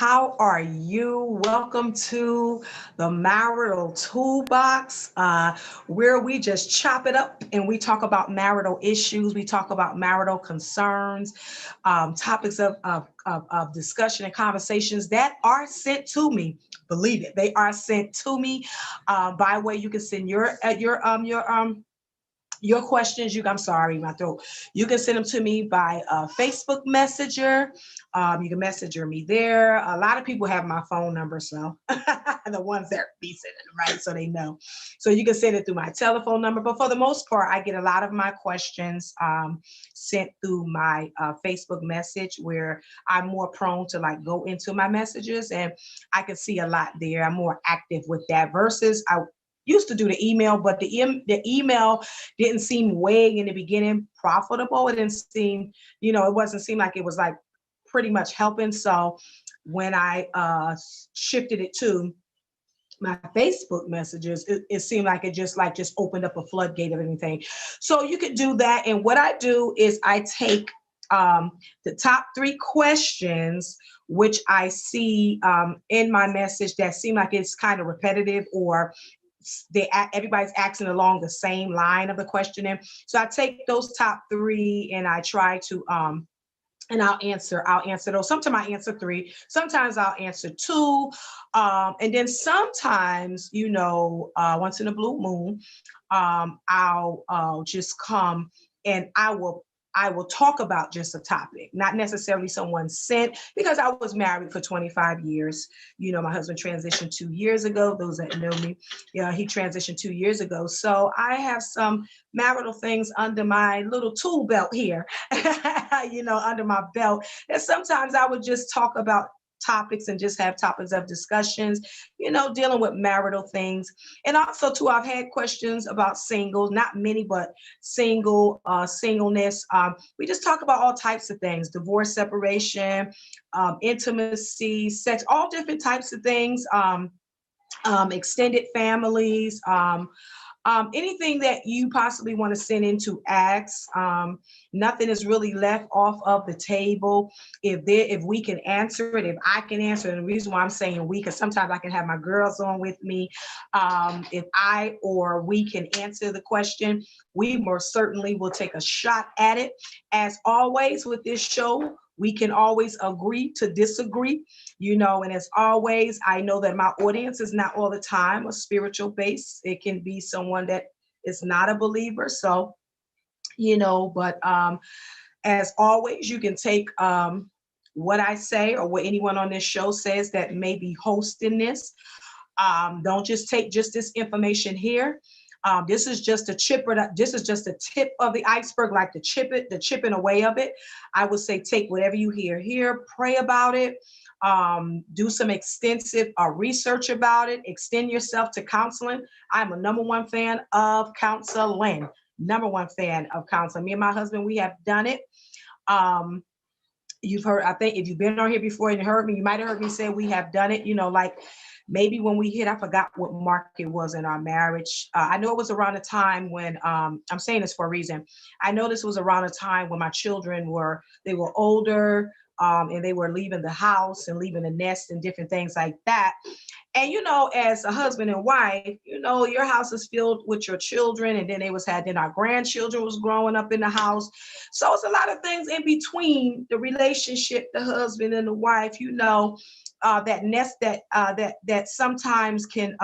How are you? Welcome to the Marital Toolbox, where we just chop it up and we talk about marital issues. We talk about marital concerns, topics of discussion and conversations that are sent to me. Believe it, they are sent to me. By way, you can send your questions. I'm sorry, my throat. You can send them to me by Facebook Messenger. You can messenger me there. A lot of people have my phone number, so the ones that be sending them, right, so they know. So you can send it through my telephone number. But for the most part, I get a lot of my questions sent through my Facebook message, where I'm more prone to like go into my messages, and I can see a lot there. I'm more active with that versus I used to do the email, but the email didn't seem way in the beginning profitable. It didn't seem, it wasn't seem like it was like pretty much helping. So when I shifted it to my Facebook messages, it seemed like it just opened up a floodgate of anything. So you could do that. And what I do is I take the top 3 questions which I see in my message that seem like it's kind of repetitive, or everybody's asking along the same line of the questioning. So I take those top 3 and I try to and I'll answer those. Sometimes I answer 3, sometimes I'll answer 2. And then sometimes, once in a blue moon, I'll just come and I will talk about just a topic, not necessarily someone sent, because I was married for 25 years. My husband transitioned 2 years ago. Those that know me, he transitioned 2 years ago. So I have some marital things under my little tool belt here, under my belt. And sometimes I would just talk about topics and just have topics of discussions, dealing with marital things. And also too, I've had questions about singles, not many, but singleness. We just talk about all types of things: divorce, separation, intimacy, sex, all different types of things, extended families, anything that you possibly want to send in to ask. Nothing is really left off of the table. If we can answer it, if I can answer it, and the reason why I'm saying we, because sometimes I can have my girls on with me. If I or we can answer the question, we most certainly will take a shot at it. As always with this show, we can always agree to disagree, and as always, I know that my audience is not all the time a spiritual base. It can be someone that is not a believer. So, but as always, you can take what I say or what anyone on this show says that may be hosting this. Don't just take just this information here. This is just a this is just a tip of the iceberg, like the chipping away of it. I would say take whatever you hear here, pray about it, do some extensive research about it, extend yourself to counseling. I'm a #1 fan of counseling. #1 fan of counseling. Me and my husband, we have done it. You've heard, I think if you've been on here before and heard me, you might have heard me say we have done it, like maybe when we hit, I forgot what mark it was in our marriage. I know it was around a time when, I'm saying this for a reason. I know this was around a time when my children were older, and they were leaving the house and leaving the nest and different things like that. And, as a husband and wife, your house is filled with your children. And then then our grandchildren was growing up in the house. So it's a lot of things in between the relationship, the husband and the wife, that nest that sometimes can,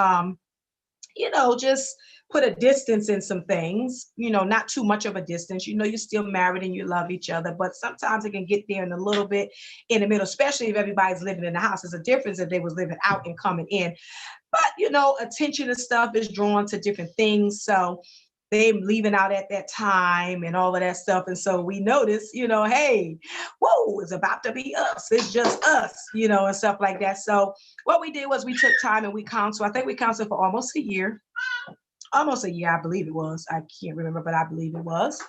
just put a distance in some things, not too much of a distance. You're still married and you love each other, but sometimes it can get there in a little bit in the middle, especially if everybody's living in the house. There's a difference if they was living out and coming in. But, attention and stuff is drawn to different things. So they leaving out at that time and all of that stuff. And so we notice, hey, whoa, it's about to be us. It's just us, and stuff like that. So what we did was we took time and we counseled. I think we counseled for almost a year, I believe it was. I can't remember, but I believe it was.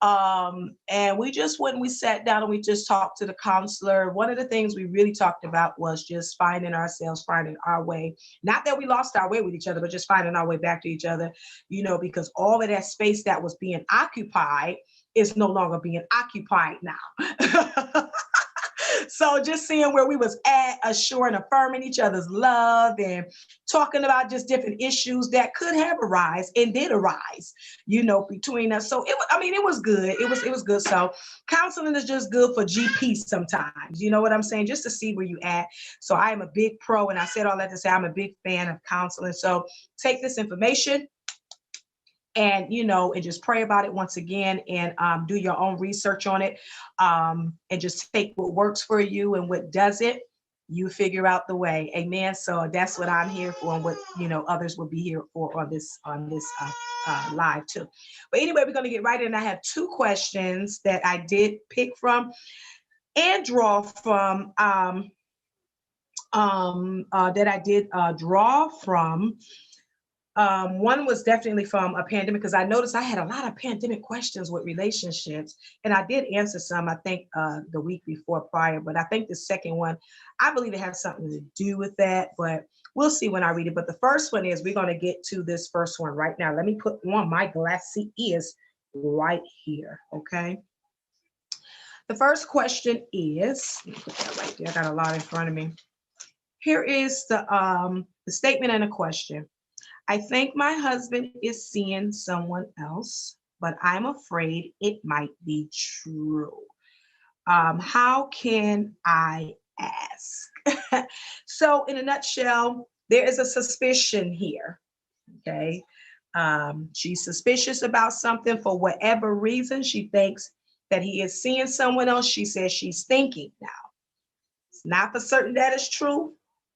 And we just went and we sat down and we just talked to the counselor. One of the things we really talked about was just finding ourselves, finding our way. Not that we lost our way with each other, but just finding our way back to each other, because all of that space that was being occupied is no longer being occupied now. So just seeing where we was at, assuring, affirming each other's love and talking about just different issues that could have arise and did arise, between us. So it was good. It was good. So counseling is just good for GP sometimes. You know what I'm saying? Just to see where you at. So I am a big pro, and I said all that to say I'm a big fan of counseling. So take this information and and just pray about it once again, and do your own research on it, and just take what works for you and what doesn't. You figure out the way. Amen. So that's what I'm here for, and what others will be here for on this live too. But anyway, we're going to get right in. I have 2 questions that I did pick from and draw from that I did draw from. One was definitely from a pandemic, because I noticed I had a lot of pandemic questions with relationships, and I did answer some, I think, the week before prior, but I think the second one, I believe it has something to do with that, but we'll see when I read it. But the first one is, we're going to get to this first one right now. Let me put on my glasses ears right here, okay? The first question is, let me put that right there. I got a lot in front of me. Here is the statement and a question. I think my husband is seeing someone else, but I'm afraid it might be true. How can I ask? So in a nutshell, there is a suspicion here, okay? She's suspicious about something for whatever reason. She thinks that he is seeing someone else. She says she's thinking now. It's not for certain that is true.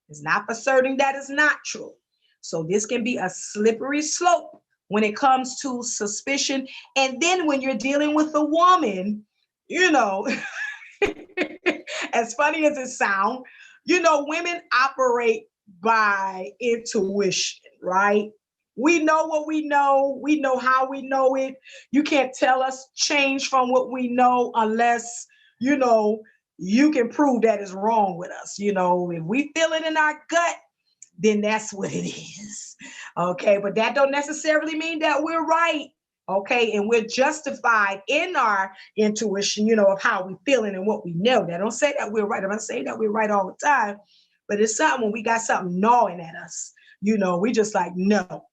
It's not for certain that is not true. So this can be a slippery slope when it comes to suspicion. And then when you're dealing with a woman, as funny as it sounds, women operate by intuition, right? We know what we know. We know how we know it. You can't tell us change from what we know unless, you can prove that is wrong with us. If we feel it in our gut, then that's what it is. Okay, but that don't necessarily mean that we're right. Okay, and we're justified in our intuition, of how we're feeling and what we know. That don't say that we're right. I'm not saying that we're right all the time, but it's something when we got something gnawing at us, we just like, no.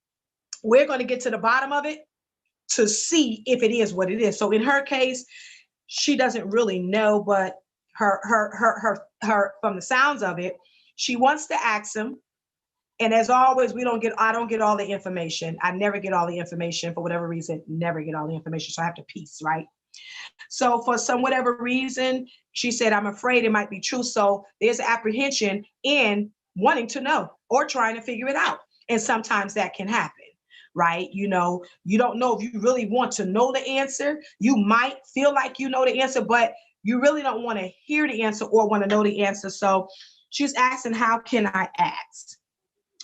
We're going to get to the bottom of it to see if it is what it is. So in her case, she doesn't really know, but her from the sounds of it, she wants to ask him. And as always, I don't get all the information. I never get all the information for whatever reason, never get all the information. So I have to piece, right? So for whatever reason, she said, I'm afraid it might be true. So there's apprehension in wanting to know or trying to figure it out. And sometimes that can happen, right? You don't know if you really want to know the answer. You might feel like you know the answer, but you really don't want to hear the answer or want to know the answer. So she's asking, how can I ask?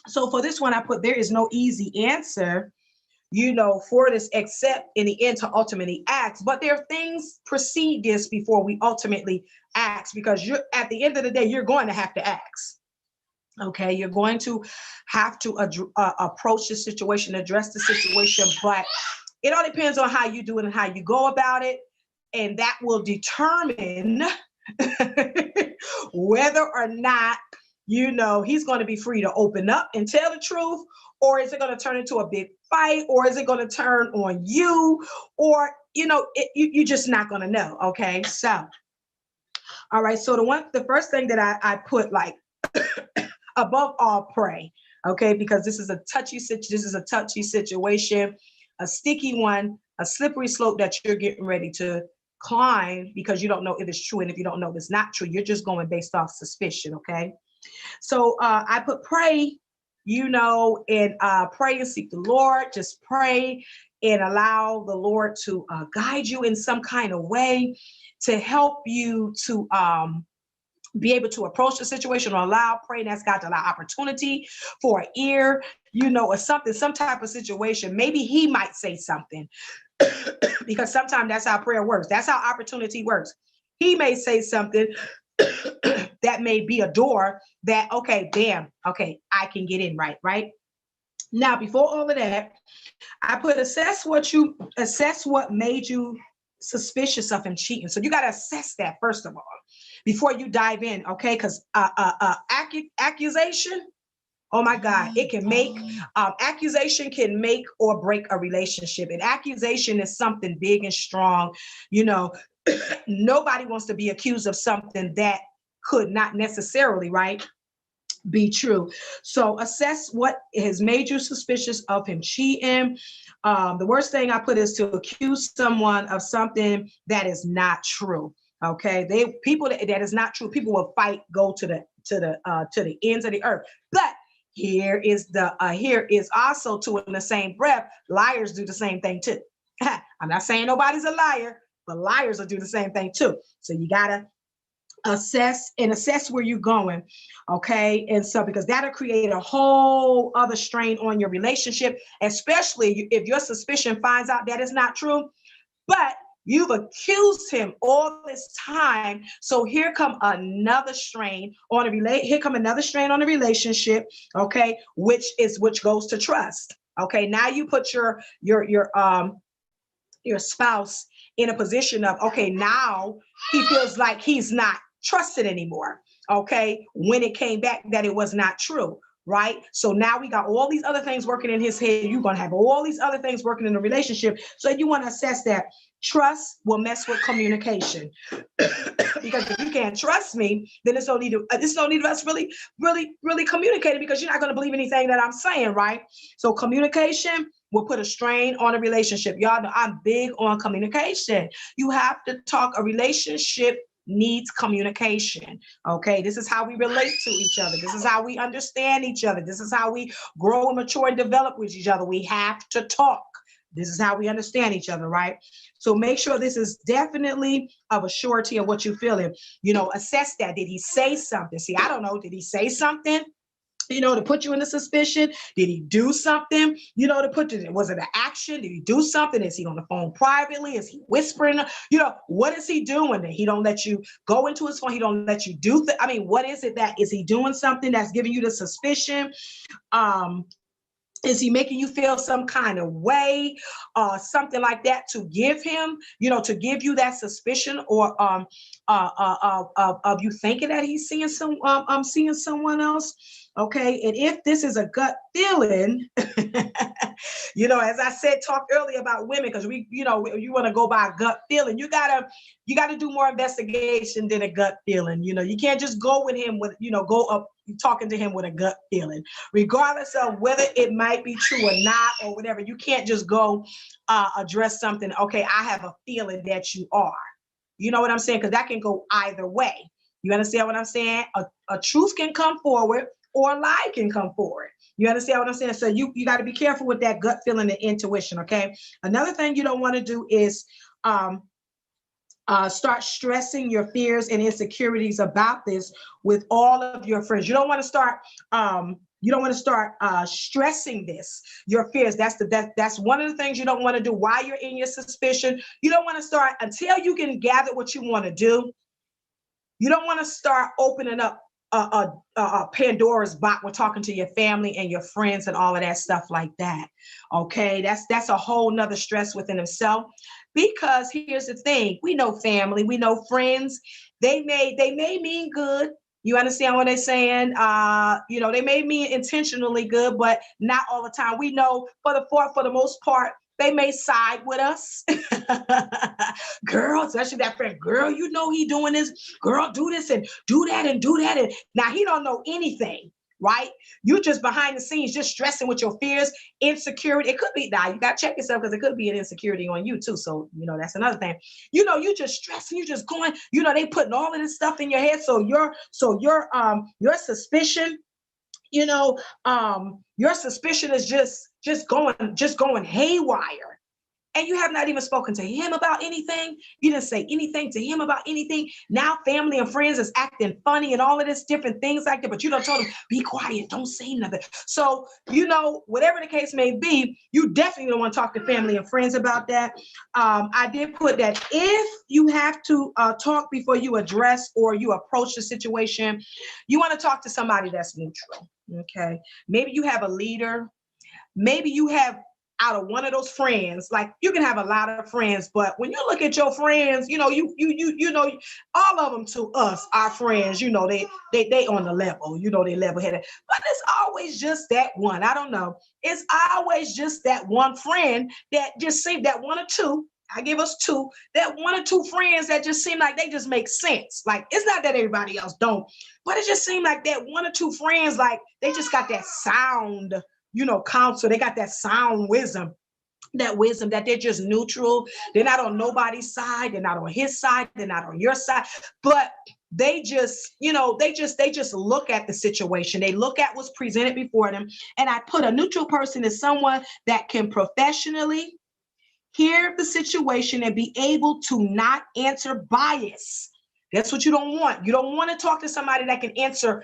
So for this one, I put, there is no easy answer, for this, except in the end to ultimately ask. But there are things precede this before we ultimately ask, because at the end of the day, you're going to have to ask. Okay, you're going to have to approach the situation, address the situation, but it all depends on how you do it and how you go about it. And that will determine whether or not he's going to be free to open up and tell the truth, or is it going to turn into a big fight, or is it going to turn on you, or, you're just not going to know. Okay. So, all right. So the first thing that I put, like, above all, pray. Okay. Because this is a touchy situation, a sticky one, a slippery slope that you're getting ready to climb, because you don't know if it's true. And if you don't know if it's not true, you're just going based off suspicion. Okay. So I put pray, and pray and seek the Lord. Just pray and allow the Lord to guide you in some kind of way to help you to be able to approach the situation, or pray and ask God to allow opportunity for an ear, or something, some type of situation. Maybe he might say something because sometimes that's how prayer works. That's how opportunity works. He may say something that may be a door that, okay, bam, okay, I can get in, right? Now, before all of that, I put assess what made you suspicious of him cheating. So you got to assess that first of all. before you dive in, okay? Because accusation, oh my God, it can make, accusation can make or break a relationship. And accusation is something big and strong. You know, nobody wants to be accused of something that could not necessarily, right, be true. So assess what has made you suspicious of him cheating. The worst thing I put is to accuse someone of something that is not true. Okay, people that is not true. People will fight, go to the ends of the earth. But here is also to, in the same breath, liars do the same thing too. I'm not saying nobody's a liar, but liars will do the same thing too. So you gotta assess where you're going, okay? And so, because that'll create a whole other strain on your relationship, especially if your suspicion finds out that it's not true, but you've accused him all this time. So here come another strain on a relationship, okay, which goes to trust. Okay, now you put your spouse in a position of, okay, now he feels like he's not trusted anymore, okay, when it came back that it was not true, right? So now we got all these other things working in his head. You're going to have all these other things working in the relationship. So you want to assess that. Trust will mess with communication. Because if you can't trust me, then it's no need of us really communicating, because you're not going to believe anything that I'm saying, right? So communication will put a strain on a relationship. Y'all know I'm big on communication. You have to talk. A relationship needs communication. Okay, this is how we relate to each other. This is how we understand each other. This is how we grow and mature and develop with each other. We have to talk. This is how we understand each other, right? So make sure this is definitely of a surety of what you're feeling. You know, assess that. Did he say something? See, I don't know. Did he say something, you know, to put you into suspicion? Did he do something, you know, was it an action? Did he do something? Is he on the phone privately? Is he whispering? You know, what is he doing? He don't let you go into his phone. He don't let you do what is it that, is he doing something that's giving you the suspicion? Is he making you feel some kind of way, something like that, to give him, you know, to give you that suspicion, or of you thinking that he's seeing someone else? Okay, and if this is a gut feeling, you know, as I said, talked earlier about women, because you want to go by a gut feeling. You gotta do more investigation than a gut feeling. You know, you can't just go with him with, go up talking to him with a gut feeling, regardless of whether it might be true or not or whatever. You can't just go address something. Okay, I have a feeling that you are. You know what I'm saying? Because that can go either way. You understand what I'm saying? A truth can come forward, or a lie can come forward. You understand what I'm saying? So you got to be careful with that gut feeling and intuition, okay? Another thing you don't want to do is start stressing your fears and insecurities about this with all of your friends. You don't want to start stressing your fears. That's one of the things you don't want to do while you're in your suspicion. You don't want to start, until you can gather what you want to do. You don't want to start opening up a Pandora's box. We're talking to your family and your friends and all of that stuff like that. Okay, that's a whole nother stress within itself. Because here's the thing: we know family, we know friends. They may mean good. You understand what they're saying? They may mean intentionally good, but not all the time. We know for the most part, they may side with us. Girl, especially that friend, girl, you know he doing this. Girl, do this and do that and do that. And now he don't know anything, right? You just behind the scenes, just stressing with your fears, insecurity. It could be, now you got to check yourself, because it could be an insecurity on you too. So, that's another thing. You just stressing, you just going, they putting all of this stuff in your head. So your suspicion, your suspicion is just going haywire. And you have not even spoken to him about anything. You didn't say anything to him about anything. Now family and friends is acting funny and all of this different things like that, but you don't tell them, be quiet, don't say nothing. So, whatever the case may be, you definitely don't want to talk to family and friends about that. I did put that if you have to talk before you address or you approach the situation, you want to talk to somebody that's neutral. Okay. Maybe you have a leader. Maybe you have, out of one of those friends, like you can have a lot of friends, but when you look at your friends, you know, you know, all of them to us, our friends, you know, they on the level, you know, they level headed, but it's always just that one. I don't know. It's always just that one friend that just seems that one or two. I give us two, that one or two friends that just seem like they just make sense. Like, it's not that everybody else don't, but it just seemed like that one or two friends, like they just got that sound, you know, counsel. They got that sound wisdom, that they're just neutral. They're not on nobody's side. They're not on his side. They're not on your side, but they just, you know, they just look at the situation. They look at what's presented before them. And I put a neutral person as someone that can professionally hear the situation and be able to not answer bias. That's what you don't want. You don't want to talk to somebody that can answer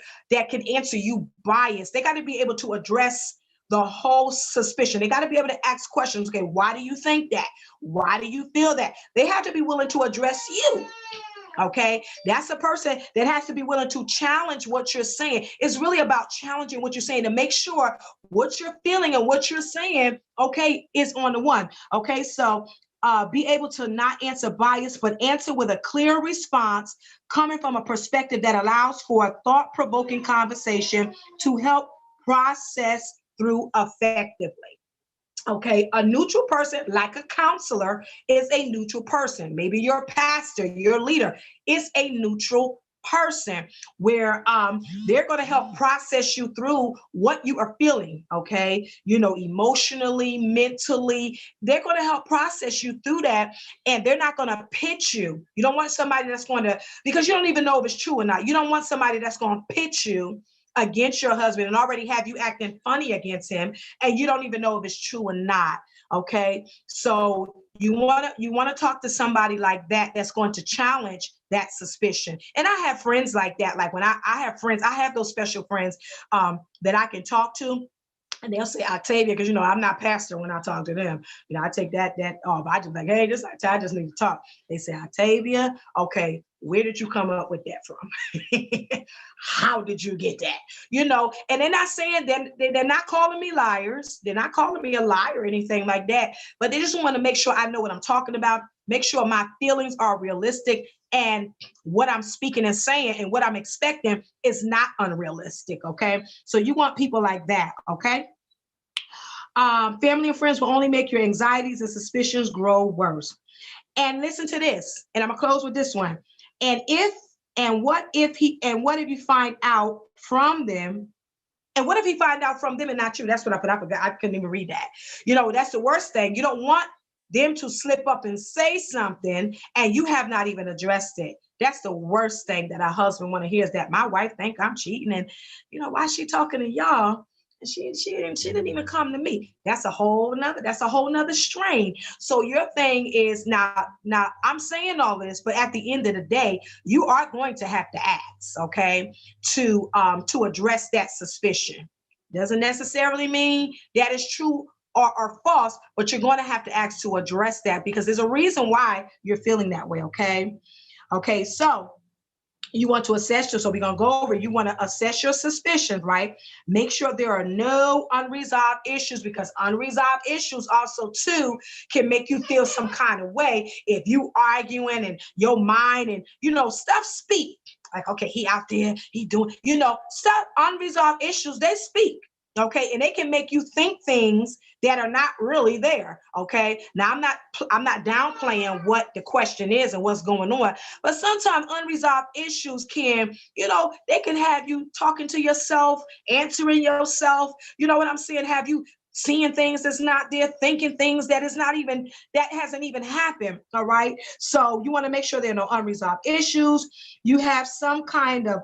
you bias. They got to be able to address the whole suspicion. They got to be able to ask questions. Okay, why do you think that? Why do you feel that? They have to be willing to address you. Okay, that's a person that has to be willing to challenge what you're saying. It's really about challenging what you're saying to make sure what you're feeling and what you're saying, okay, is on the one. Okay, so be able to not answer bias, but answer with a clear response coming from a perspective that allows for a thought-provoking conversation to help process through effectively. Okay, a neutral person, like a counselor, is a neutral person. Maybe your pastor, your leader is a neutral person where they're going to help process you through what you are feeling. Okay, you know, emotionally, mentally, they're going to help process you through that, and they're not going to pitch you. You don't want somebody that's going to, because you don't even know if it's true or not. You don't want somebody that's going to pitch you against your husband and already have you acting funny against him, and you don't even know if it's true or not. Okay, so you want to talk to somebody like that that's going to challenge that suspicion. And I have friends like that. Like when I have friends, I have those special friends that I can talk to. And they'll say Octavia, because, you know, I'm not pastor when I talk to them. You know, I take that off. I just like, hey, I just need to talk. They say, Octavia, okay, where did you come up with that from? How did you get that? You know, and they're not saying that they're not calling me liars. They're not calling me a liar or anything like that. But they just want to make sure I know what I'm talking about, make sure my feelings are realistic, and what I'm speaking and saying and what I'm expecting is not unrealistic. Okay. So you want people like that. Okay. Family and friends will only make your anxieties and suspicions grow worse. And listen to this, and I'm gonna close with this one. What if you find out from them? And what if he find out from them and not you? That's what I put. I forgot. I couldn't even read that. You know, that's the worst thing. You don't want them to slip up and say something and you have not even addressed it. That's the worst thing that a husband want to hear, is that my wife think I'm cheating, and you know, why is she talking to y'all? She didn't even come to me. That's a whole nother strain. So your thing is now I'm saying all this, but at the end of the day, you are going to have to ask, okay, to address that suspicion. Doesn't necessarily mean that is true or false, but you're going to have to ask to address that, because there's a reason why you're feeling that way. Okay, so you want to assess so we're going to go over, you want to assess your suspicions, right? Make sure there are no unresolved issues, because unresolved issues also too can make you feel some kind of way. If you arguing and your mind and, you know, stuff speak like, okay, he out there, he doing, you know, stuff, unresolved issues, they speak. Okay, and they can make you think things that are not really there. Okay, now I'm not downplaying what the question is and what's going on, but sometimes unresolved issues can, you know, they can have you talking to yourself, answering yourself. You know what I'm saying? Have you seeing things that's not there, thinking things that hasn't even happened. All right, so you want to make sure there are no unresolved issues. You have some kind of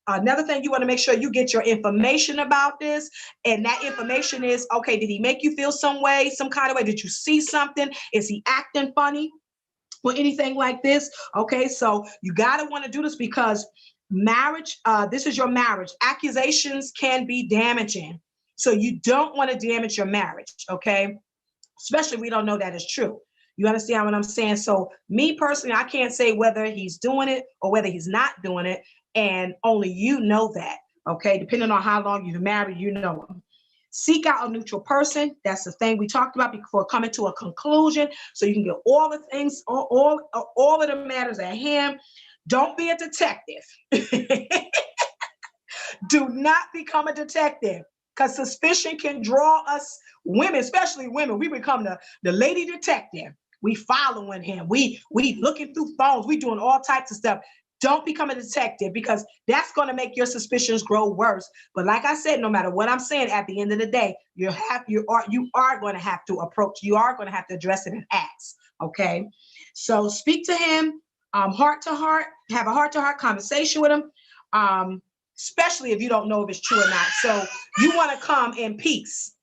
another thing, you want to make sure you get your information about this. And that information is, okay, did he make you feel some way, some kind of way? Did you see something? Is he acting funny or anything like this? Okay, so you got to want to do this, because marriage, this is your marriage. Accusations can be damaging. So you don't want to damage your marriage, okay? Especially if we don't know that is true. You understand what I'm saying? So me personally, I can't say whether he's doing it or whether he's not doing it. And only you know that, okay? Depending on how long you've married, you know him. Seek out a neutral person. That's the thing we talked about before coming to a conclusion, so you can get all the things, all of the matters at hand. Don't be a detective. Do not become a detective, because suspicion can draw us women, especially women. We become the lady detective. We following him. We looking through phones. We doing all types of stuff. Don't become a detective, because that's going to make your suspicions grow worse. But like I said, no matter what I'm saying, at the end of the day, you are going to have to approach. You are going to have to address it and ask. Okay, so speak to him, heart to heart. Have a heart-to-heart conversation with him, especially if you don't know if it's true or not. So you want to come in peace.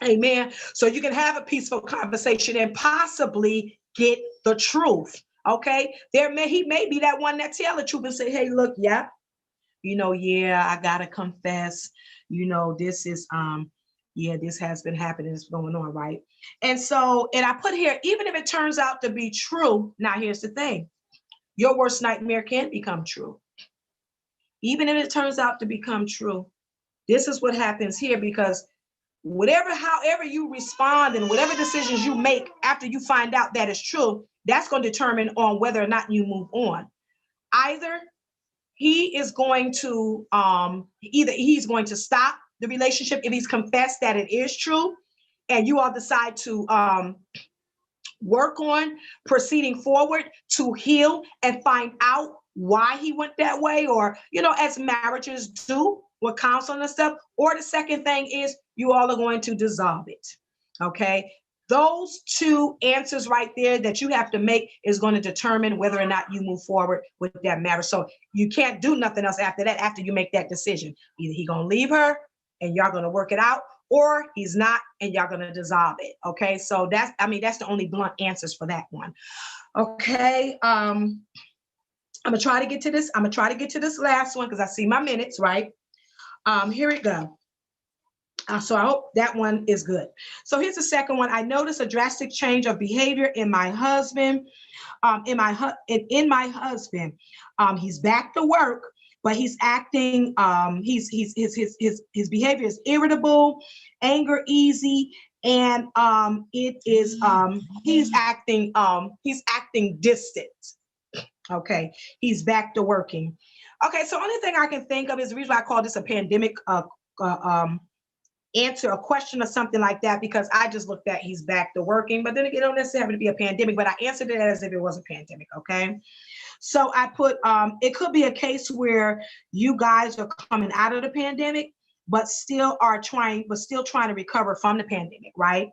Amen. So you can have a peaceful conversation and possibly get the truth. Okay. He may be that one that tell the truth and say, hey, look, yeah, yeah, I gotta confess, this is this has been happening, it's going on, right? And I put here, even if it turns out to be true, now here's the thing, your worst nightmare can become true. Even if it turns out to become true, this is what happens here, because however you respond and whatever decisions you make after you find out that it's true, that's going to determine on whether or not you move on. Either he's going to stop the relationship if he's confessed that it is true, and you all decide to work on proceeding forward to heal and find out why he went that way, or as marriages do with counseling and stuff. Or the second thing is you all are going to dissolve it. Okay. Those two answers right there that you have to make is going to determine whether or not you move forward with that marriage. So you can't do nothing else after that, after you make that decision. Either he's going to leave her and y'all going to work it out, or he's not and y'all going to dissolve it. Okay. So that's the only blunt answers for that one. Okay. I'm going to try to get to this. I'm going to try to get to this last one because I see my minutes, right? Here we go. So I hope that one is good. So here's the second one. I noticed a drastic change of behavior in my husband. He's back to work, but he's acting. His behavior is irritable, anger easy, and he's acting distant. Okay, he's back to working. Okay, so only thing I can think of is the reason why I call this a pandemic answer, a question or something like that, because I just looked at he's back to working, but then it don't necessarily have to be a pandemic, but I answered it as if it was a pandemic. Okay. So I put, it could be a case where you guys are coming out of the pandemic, but still trying to recover from the pandemic, right?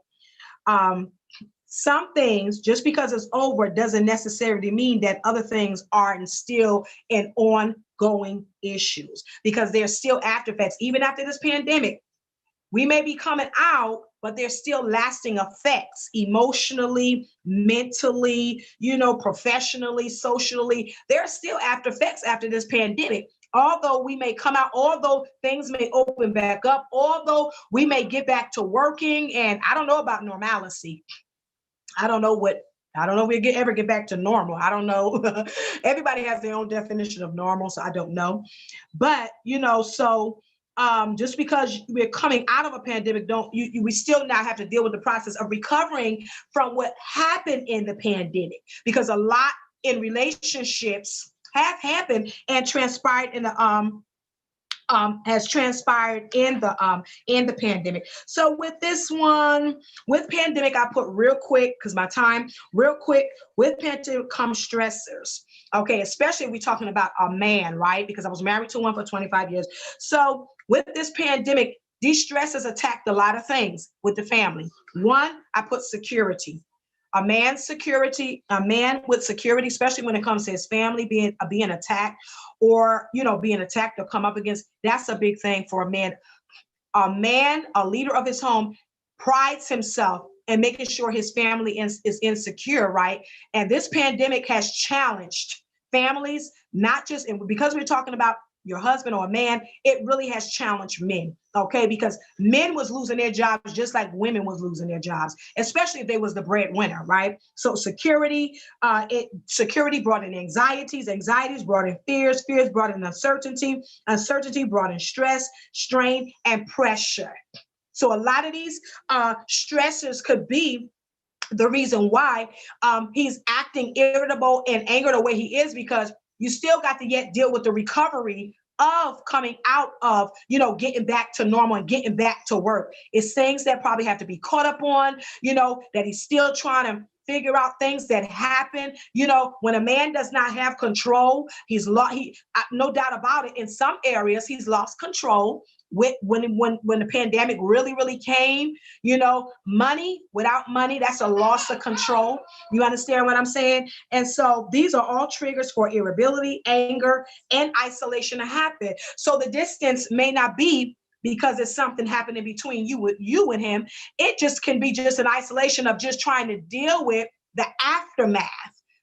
Some things, just because it's over, doesn't necessarily mean that other things aren't still an ongoing issues, because there's still after effects. Even after this pandemic, we may be coming out, but there's still lasting effects emotionally, mentally, professionally, socially. There are still after effects after this pandemic. Although we may come out, although things may open back up, although we may get back to working, and I don't know about normalcy. I don't know if we ever get back to normal. I don't know. Everybody has their own definition of normal, so I don't know. But, just because we're coming out of a pandemic, we still now have to deal with the process of recovering from what happened in the pandemic, because a lot in relationships have happened and transpired in the in the pandemic. So with this one, with pandemic, I put real quick, because my time, real quick, with pandemic comes stressors. Okay, especially if we're talking about a man, right? Because I was married to one for 25 years. So with this pandemic, these stresses attacked a lot of things with the family. One, I put security. A man with security, especially when it comes to his family being attacked, or being attacked or come up against, that's a big thing for a man. A leader of his home, prides himself in making sure his family is insecure, right? And this pandemic has challenged families, not just, and because we're talking about your husband or a man, it really has challenged men, okay? Because men was losing their jobs just like women was losing their jobs, especially if they was the breadwinner, right? So security brought in anxieties brought in fears brought in uncertainty brought in stress, strain, and pressure. So a lot of these stressors could be the reason why he's acting irritable and angry the way he is, because you still got to yet deal with the recovery of coming out of, getting back to normal and getting back to work. It's things that probably have to be caught up on, that he's still trying to figure out things that happen. When a man does not have control, he's lost. No doubt about it. In some areas, he's lost control. When the pandemic really came, money, without money, that's a loss of control. You understand what I'm saying? And so these are all triggers for irritability, anger, and isolation to happen. So the distance may not be because it's something happening between you and him. It just can be just an isolation of just trying to deal with the aftermath.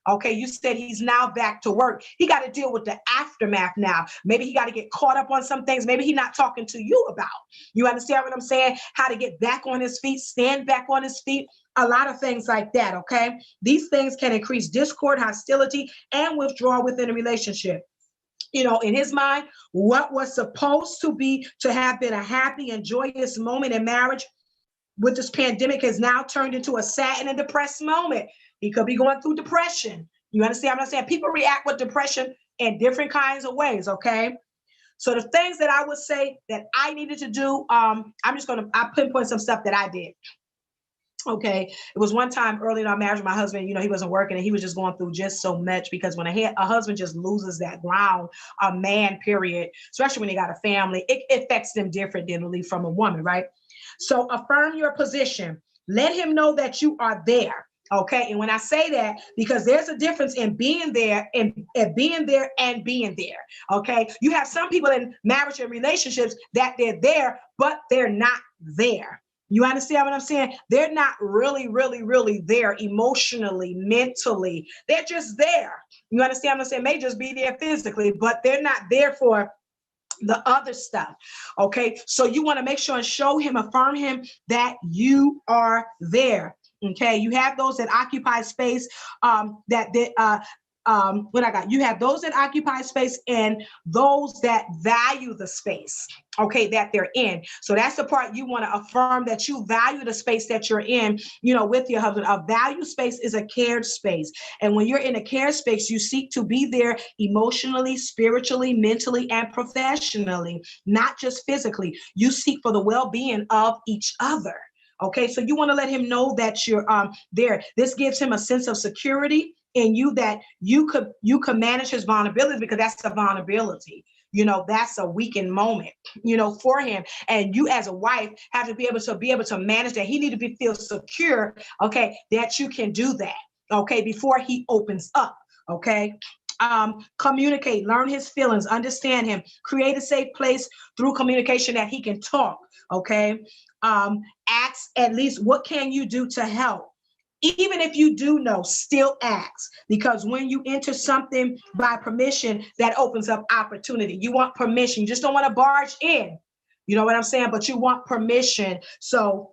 Okay, you said he's now back to work. He got to deal with the aftermath now. Maybe he got to get caught up on some things. Maybe he's not talking to you about. You understand what I'm saying? How to get back on his feet, stand back on his feet. A lot of things like that, okay? These things can increase discord, hostility, and withdrawal within a relationship. In his mind, what was supposed to have been a happy and joyous moment in marriage with this pandemic has now turned into a sad and depressed moment. He could be going through depression. You understand what I'm saying? People react with depression in different kinds of ways, okay? So the things that I would say that I needed to do, I pinpoint some stuff that I did. Okay, it was one time early in our marriage, my husband, he wasn't working and he was just going through just so much, because when a husband just loses that ground, a man, period, especially when they got a family, it affects them different than from a woman, right? So affirm your position. Let him know that you are there. Okay. And when I say that, because there's a difference in being there and being there and being there. Okay. You have some people in marriage and relationships that they're there, but they're not there. You understand what I'm saying? They're not really there emotionally, mentally. They're just there. You understand what I'm saying? May just be there physically, but they're not there for the other stuff. Okay. So you want to make sure and show him, affirm him that you are there. Okay. You have those that occupy space, you have those that occupy space and those that value the space, okay, that they're in. So that's the part you want to affirm, that you value the space that you're in, with your husband. A value space is a cared space. And when you're in a care space, you seek to be there emotionally, spiritually, mentally, and professionally, not just physically. You seek for the well-being of each other. Okay, so you want to let him know that you're there. This gives him a sense of security in you, that you could manage his vulnerability, because that's a vulnerability. That's a weakened moment, for him. And you as a wife have to be able to manage that. He need to feel secure, okay, that you can do that, okay, before he opens up, okay. Communicate, learn his feelings, understand him, create a safe place through communication that he can talk, okay. Ask at least, what can you do to help? Even if you do know, still ask, because when you enter something by permission, that opens up opportunity. You want permission. You just don't want to barge in. You know what I'm saying? But you want permission. So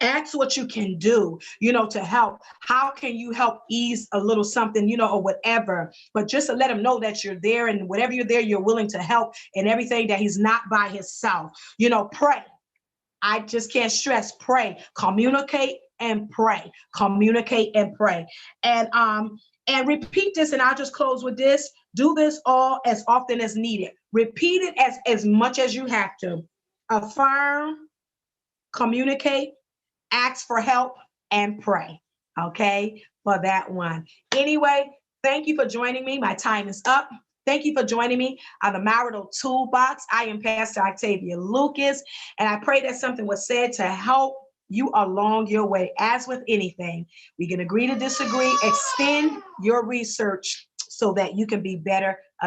ask what you can do, to help. How can you help ease a little something, or whatever, but just to let him know that you're there, and whatever you're there, you're willing to help, and everything, that he's not by himself. Pray. I just can't stress, pray, communicate and pray, communicate and pray. And repeat this, and I'll just close with this. Do this all as often as needed. Repeat it as much as you have to. Affirm, communicate, ask for help, and pray. Okay, for that one. Anyway, thank you for joining me. My time is up. Thank you for joining me on the Marital Toolbox. I am Pastor Octavia Lucas, and I pray that something was said to help you along your way. As with anything, we can agree to disagree. Extend your research so that you can be better